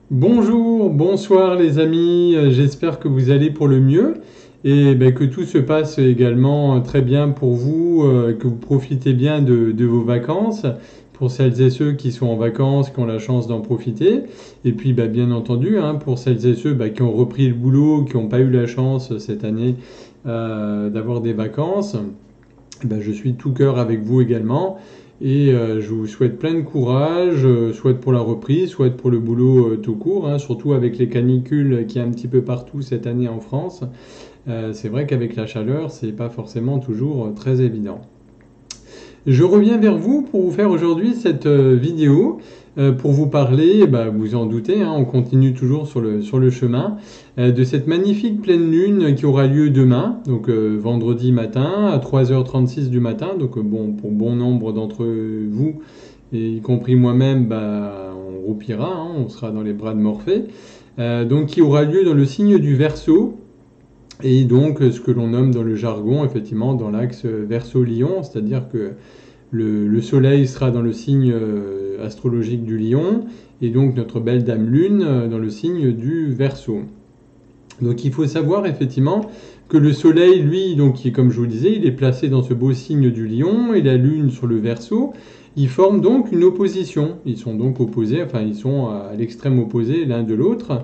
Bonjour, bonsoir les amis, j'espère que vous allez pour le mieux et que tout se passe également très bien pour vous, que vous profitez bien de vos vacances, pour celles et ceux qui sont en vacances, qui ont la chance d'en profiter, et puis bien entendu pour celles et ceux qui ont repris le boulot, qui n'ont pas eu la chance cette année d'avoir des vacances. Je suis de tout cœur avec vous également et je vous souhaite plein de courage, soit pour la reprise, soit pour le boulot tout court, surtout avec les canicules qu'il y a un petit peu partout cette année en France. C'est vrai qu'avec la chaleur, c'est pas forcément toujours très évident. Je reviens vers vous pour vous faire aujourd'hui cette vidéo pour vous parler, vous en doutez, on continue toujours sur le chemin de cette magnifique pleine lune qui aura lieu demain, donc vendredi matin à 3h36 du matin, donc bon, pour bon nombre d'entre vous, et y compris moi-même, on roupira, on sera dans les bras de Morphée, donc qui aura lieu dans le signe du Verseau, et donc ce que l'on nomme dans le jargon, effectivement, dans l'axe Verseau-Lion, c'est-à-dire que le Soleil sera dans le signe astrologique du Lion, et donc notre belle Dame Lune dans le signe du Verseau. Donc il faut savoir effectivement que le Soleil, lui, donc, comme je vous le disais, il est placé dans ce beau signe du Lion, et la Lune sur le Verseau. Ils forment donc une opposition. Ils sont donc opposés, enfin ils sont à l'extrême opposé l'un de l'autre,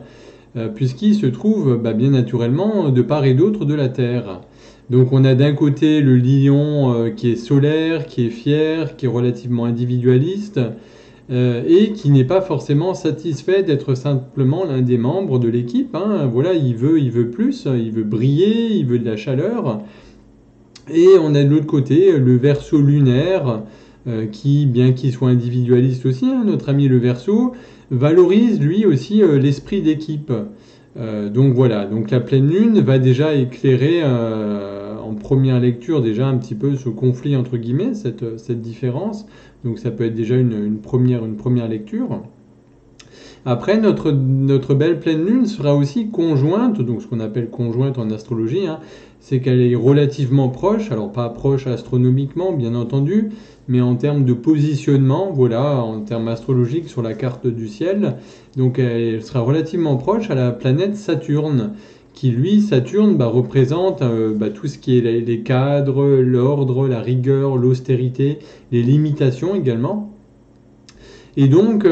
puisqu'ils se trouvent bien naturellement de part et d'autre de la Terre. Donc on a d'un côté le lion qui est solaire, qui est fier, qui est relativement individualiste et qui n'est pas forcément satisfait d'être simplement l'un des membres de l'équipe. Voilà, il veut plus, il veut briller, il veut de la chaleur. Et on a de l'autre côté le Verseau lunaire qui, bien qu'il soit individualiste aussi, notre ami le Verseau, valorise lui aussi l'esprit d'équipe. Donc voilà, donc la pleine lune va déjà éclairer en première lecture déjà un petit peu ce conflit entre guillemets, cette différence. Donc ça peut être déjà une première lecture. Après, notre belle pleine lune sera aussi conjointe, donc ce qu'on appelle conjointe en astrologie, c'est qu'elle est relativement proche, alors pas proche astronomiquement bien entendu, mais en termes de positionnement, voilà, en termes astrologiques sur la carte du ciel. Donc elle sera relativement proche à la planète Saturne, qui lui, Saturne, représente tout ce qui est les cadres, l'ordre, la rigueur, l'austérité, les limitations également. Et donc,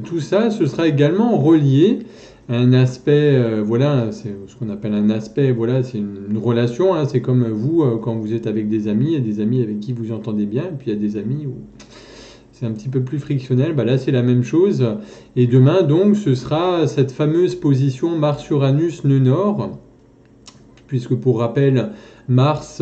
tout ça, ce sera également relié à un aspect, voilà, c'est ce qu'on appelle un aspect, voilà, c'est une relation, c'est comme vous, quand vous êtes avec des amis, il y a des amis avec qui vous entendez bien, et puis il y a des amis où c'est un petit peu plus frictionnel, là c'est la même chose. Et demain, donc, ce sera cette fameuse position Mars-Uranus nœud nord, puisque pour rappel, Mars,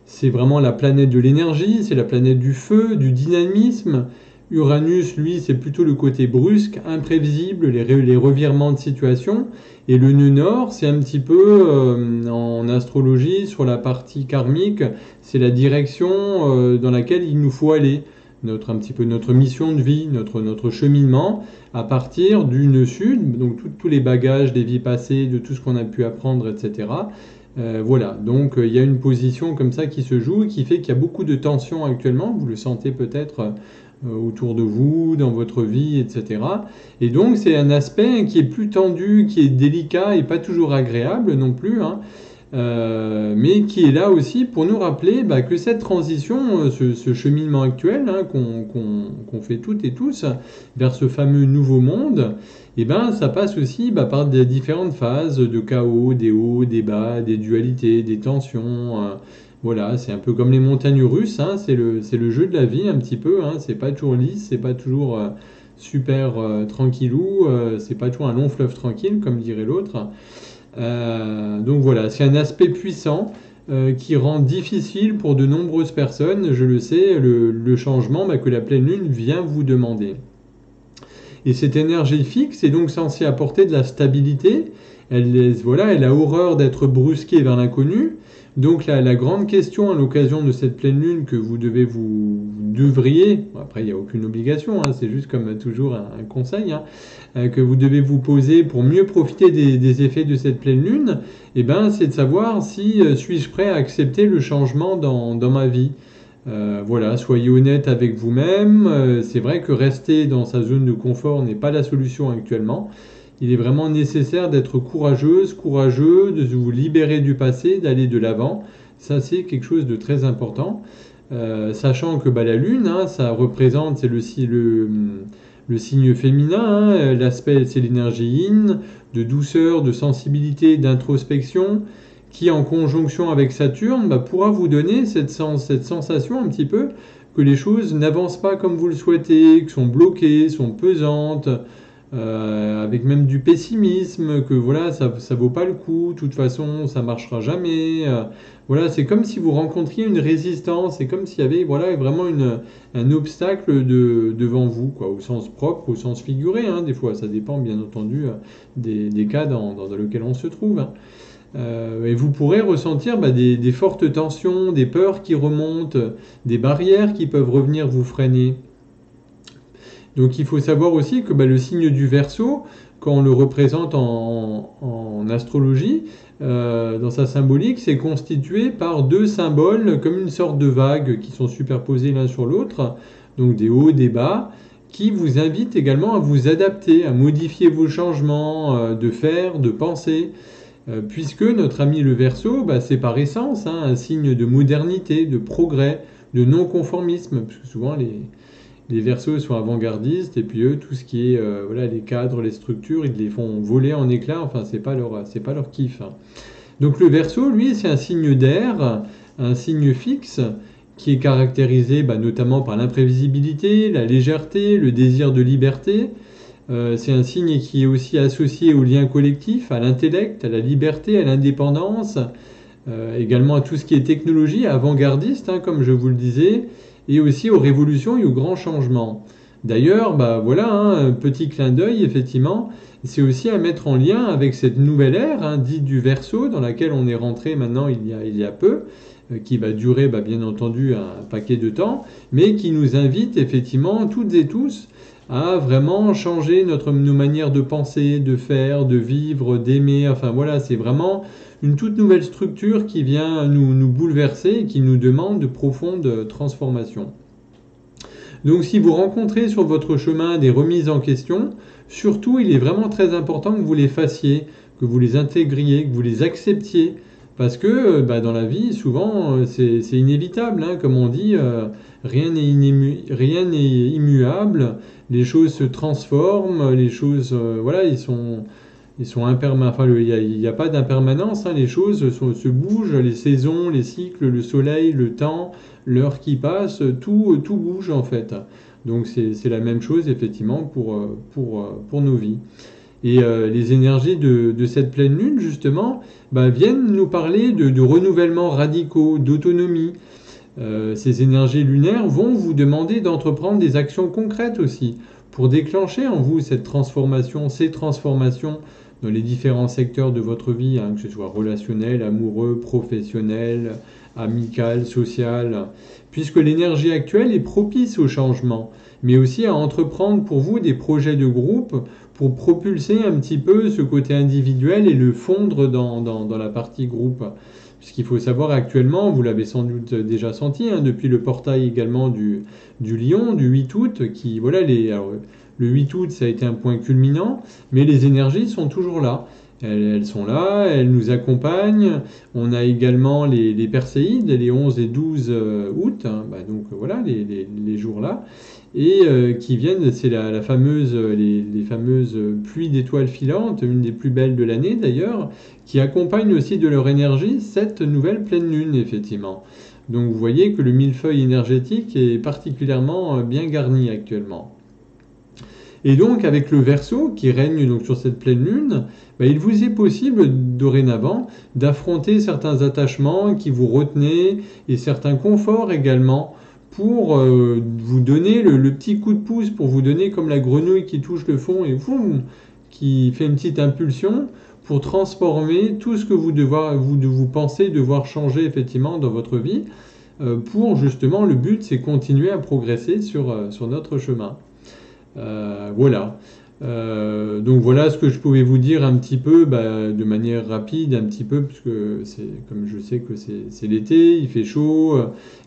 c'est vraiment la planète de l'énergie, c'est la planète du feu, du dynamisme. Uranus, lui, c'est plutôt le côté brusque, imprévisible, les revirements de situation. Et le nœud nord, c'est un petit peu, en astrologie, sur la partie karmique, c'est la direction dans laquelle il nous faut aller. Un petit peu notre mission de vie, notre cheminement, à partir du nœud sud, donc tous les bagages des vies passées, de tout ce qu'on a pu apprendre, etc. Voilà, donc il y a une position comme ça qui se joue, qui fait qu'il y a beaucoup de tensions actuellement, vous le sentez peut-être autour de vous, dans votre vie, etc. Et donc c'est un aspect qui est plus tendu, qui est délicat et pas toujours agréable non plus, mais qui est là aussi pour nous rappeler que cette transition, ce cheminement actuel qu'on fait toutes et tous vers ce fameux nouveau monde, ça passe aussi par des différentes phases de chaos, des hauts, des bas, des dualités, des tensions. Voilà, c'est un peu comme les montagnes russes, c'est le jeu de la vie un petit peu, c'est pas toujours lisse, c'est pas toujours super tranquillou, c'est pas toujours un long fleuve tranquille, comme dirait l'autre. Donc voilà, c'est un aspect puissant qui rend difficile pour de nombreuses personnes, je le sais, le changement que la pleine lune vient vous demander. Et cette énergie fixe est donc censée apporter de la stabilité. Elle a horreur d'être brusquée vers l'inconnu. Donc la grande question à l'occasion de cette pleine lune que vous devriez, après il n'y a aucune obligation, c'est juste comme toujours un conseil, que vous devez vous poser pour mieux profiter des effets de cette pleine lune, c'est de savoir si suis-je prêt à accepter le changement dans ma vie. Voilà, soyez honnête avec vous-même. C'est vrai que rester dans sa zone de confort n'est pas la solution actuellement. Il est vraiment nécessaire d'être courageuse, courageux, de vous libérer du passé, d'aller de l'avant. Ça, c'est quelque chose de très important. Sachant que bah, la Lune, hein, ça représente, c'est le signe féminin, hein, l'aspect, c'est l'énergie yin, de douceur, de sensibilité, d'introspection, qui en conjonction avec Saturne bah, pourra vous donner cette sensation un petit peu que les choses n'avancent pas comme vous le souhaitez, que sont bloquées, sont pesantes, avec même du pessimisme, que voilà, ça vaut pas le coup, de toute façon, ça marchera jamais. Voilà, c'est comme si vous rencontriez une résistance, c'est comme s'il y avait voilà, vraiment un obstacle devant vous, quoi, au sens propre, au sens figuré, hein, des fois, ça dépend bien entendu des cas dans lequel on se trouve. Hein. Et vous pourrez ressentir bah, des fortes tensions, des peurs qui remontent, des barrières qui peuvent revenir vous freiner. Donc il faut savoir aussi que bah, le signe du Verseau, quand on le représente en astrologie, dans sa symbolique, c'est constitué par deux symboles comme une sorte de vague qui sont superposés l'un sur l'autre, donc des hauts, des bas, qui vous invitent également à vous adapter, à modifier vos changements de faire, de penser. Puisque notre ami le Verseau, bah, c'est par essence hein, un signe de modernité, de progrès, de non-conformisme, parce que souvent les Verseaux sont avant-gardistes et puis eux, tout ce qui est voilà, les cadres, les structures, ils les font voler en éclats. Enfin, c'est pas leur kiff. Hein. Donc le Verseau, lui, c'est un signe d'air, un signe fixe qui est caractérisé bah, notamment par l'imprévisibilité, la légèreté, le désir de liberté. C'est un signe qui est aussi associé au lien collectif, à l'intellect, à la liberté, à l'indépendance, également à tout ce qui est technologie avant-gardiste, hein, comme je vous le disais, et aussi aux révolutions et aux grands changements. D'ailleurs, bah voilà, hein, un petit clin d'œil, effectivement, c'est aussi à mettre en lien avec cette nouvelle ère, hein, dite du Verseau, dans laquelle on est rentré maintenant il y a peu, qui va durer bah, bien entendu un paquet de temps, mais qui nous invite effectivement toutes et tous à vraiment changer nos manières de penser, de faire, de vivre, d'aimer. Enfin voilà, c'est vraiment une toute nouvelle structure qui vient nous bouleverser et qui nous demande de profondes transformations. Donc si vous rencontrez sur votre chemin des remises en question, surtout il est vraiment très important que vous les fassiez, que vous les intégriez, que vous les acceptiez. Parce que bah, dans la vie, souvent, c'est inévitable. Hein, comme on dit, rien n'est immuable. Les choses se transforment. Les choses, voilà, ils sont impermanents. Enfin, il n'y a pas d'impermanence. Hein, les choses se bougent. Les saisons, les cycles, le soleil, le temps, l'heure qui passe, tout bouge en fait. Donc c'est la même chose effectivement pour nos vies. Et les énergies de cette pleine lune, justement, bah, viennent nous parler de renouvellements radicaux, d'autonomie. Ces énergies lunaires vont vous demander d'entreprendre des actions concrètes aussi, pour déclencher en vous cette transformation, ces transformations dans les différents secteurs de votre vie, hein, que ce soit relationnel, amoureux, professionnel, amical, social, puisque l'énergie actuelle est propice au changement, mais aussi à entreprendre pour vous des projets de groupe pour propulser un petit peu ce côté individuel et le fondre dans la partie groupe. Puisqu'il faut savoir actuellement, vous l'avez sans doute déjà senti, hein, depuis le portail également du Lion, du 8 août, qui, voilà, alors, le 8 août, ça a été un point culminant, mais les énergies sont toujours là. Elles sont là, elles nous accompagnent. On a également les Perséides, les 11 et 12 août, hein, bah donc voilà, les jours-là, et qui viennent, c'est la fameuse, les fameuses pluies d'étoiles filantes, une des plus belles de l'année d'ailleurs, qui accompagnent aussi de leur énergie cette nouvelle pleine lune, effectivement. Donc vous voyez que le millefeuille énergétique est particulièrement bien garni actuellement. Et donc, avec le Verseau qui règne donc sur cette pleine lune, bah, il vous est possible dorénavant d'affronter certains attachements qui vous retenaient et certains conforts également pour vous donner le petit coup de pouce, pour vous donner comme la grenouille qui touche le fond et boum, qui fait une petite impulsion pour transformer tout ce que vous pensez devoir changer effectivement dans votre vie. Pour justement, le but c'est continuer à progresser sur notre chemin. Voilà. Donc voilà ce que je pouvais vous dire un petit peu, de manière rapide, un petit peu, parce que comme je sais que c'est l'été, il fait chaud,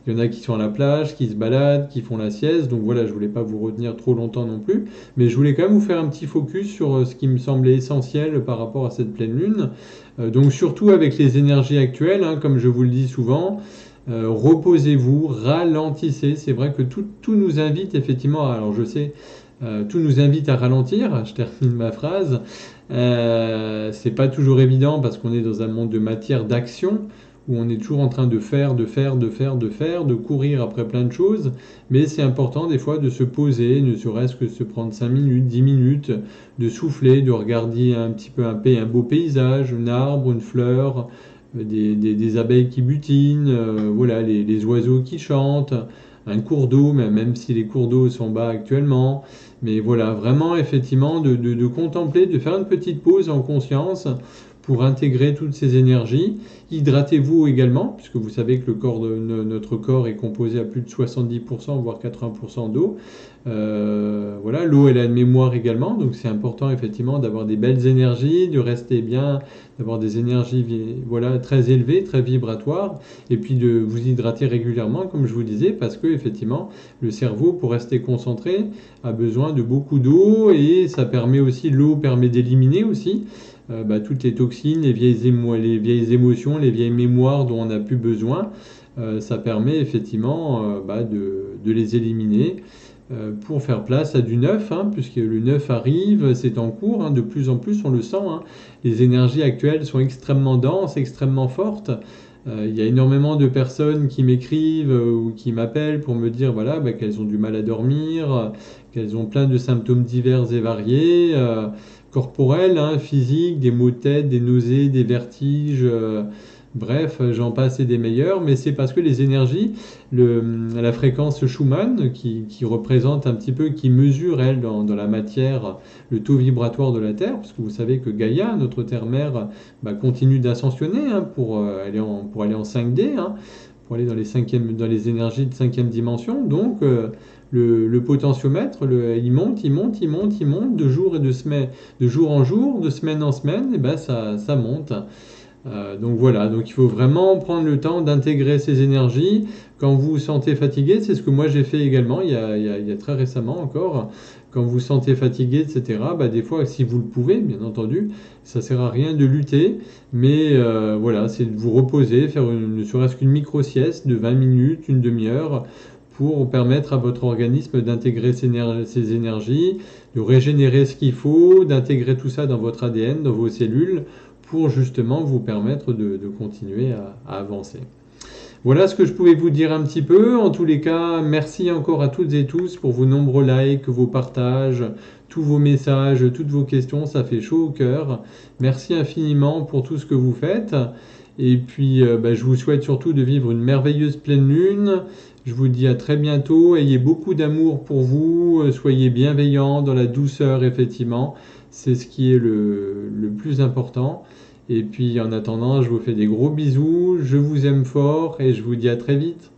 il y en a qui sont à la plage, qui se baladent, qui font la sieste, donc voilà, je voulais pas vous retenir trop longtemps non plus, mais je voulais quand même vous faire un petit focus sur ce qui me semblait essentiel par rapport à cette pleine lune. Donc surtout avec les énergies actuelles, hein, comme je vous le dis souvent, reposez-vous, ralentissez. C'est vrai que tout nous invite effectivement, alors je sais, tout nous invite à ralentir. Je termine ma phrase. C'est pas toujours évident parce qu'on est dans un monde de matière, d'action, où on est toujours en train de faire, de courir après plein de choses. Mais c'est important des fois de se poser, ne serait-ce que se prendre 5 minutes, 10 minutes, de souffler, de regarder un petit peu un beau paysage, un arbre, une fleur, des abeilles qui butinent, voilà, les oiseaux qui chantent, un cours d'eau, même si les cours d'eau sont bas actuellement. Mais voilà, vraiment, effectivement, de contempler, de faire une petite pause en conscience pour intégrer toutes ces énergies. Hydratez-vous également, puisque vous savez que notre corps est composé à plus de 70%, voire 80% d'eau. Voilà, l'eau, elle a une mémoire également, donc c'est important effectivement d'avoir des belles énergies, de rester bien, d'avoir des énergies voilà, très élevées, très vibratoires, et puis de vous hydrater régulièrement, comme je vous disais, parce que effectivement, le cerveau, pour rester concentré, a besoin de beaucoup d'eau, et ça permet aussi, l'eau permet d'éliminer aussi toutes les toxines, les vieilles émotions, les vieilles mémoires dont on n'a plus besoin. Ça permet effectivement de les éliminer pour faire place à du neuf, hein, puisque le neuf arrive, c'est en cours, hein, de plus en plus on le sent. Hein. Les énergies actuelles sont extrêmement denses, extrêmement fortes. Il y a énormément de personnes qui m'écrivent ou qui m'appellent pour me dire voilà, qu'elles ont du mal à dormir, qu'elles ont plein de symptômes divers et variés, corporels, hein, physiques, des maux de tête, des nausées, des vertiges. Bref, j'en passe et des meilleurs, mais c'est parce que les énergies, la fréquence Schumann, qui représente un petit peu, qui mesure, elle, dans la matière, le taux vibratoire de la Terre, parce que vous savez que Gaïa, notre Terre-mère, continue d'ascensionner pour aller en 5D, hein, pour aller dans les énergies de cinquième dimension. Donc, le potentiomètre, il monte, de jour en jour, de semaine en semaine, et ça monte. Donc voilà, donc il faut vraiment prendre le temps d'intégrer ces énergies. Quand vous vous sentez fatigué, c'est ce que moi j'ai fait également il y a très récemment encore. Quand vous vous sentez fatigué, etc., des fois, si vous le pouvez, bien entendu, ça sert à rien de lutter, mais voilà, c'est de vous reposer, faire ne serait-ce qu'une micro-sieste de 20 minutes, une demi-heure, pour permettre à votre organisme d'intégrer ces énergies, de régénérer ce qu'il faut, d'intégrer tout ça dans votre ADN, dans vos cellules, pour justement vous permettre de continuer à avancer. Voilà ce que je pouvais vous dire un petit peu. En tous les cas, merci encore à toutes et tous pour vos nombreux likes, vos partages, tous vos messages, toutes vos questions. Ça fait chaud au cœur. Merci infiniment pour tout ce que vous faites. Et puis, je vous souhaite surtout de vivre une merveilleuse pleine lune. Je vous dis à très bientôt. Ayez beaucoup d'amour pour vous. Soyez bienveillants dans la douceur, effectivement. C'est ce qui est le plus important. Et puis en attendant, je vous fais des gros bisous, je vous aime fort et je vous dis à très vite.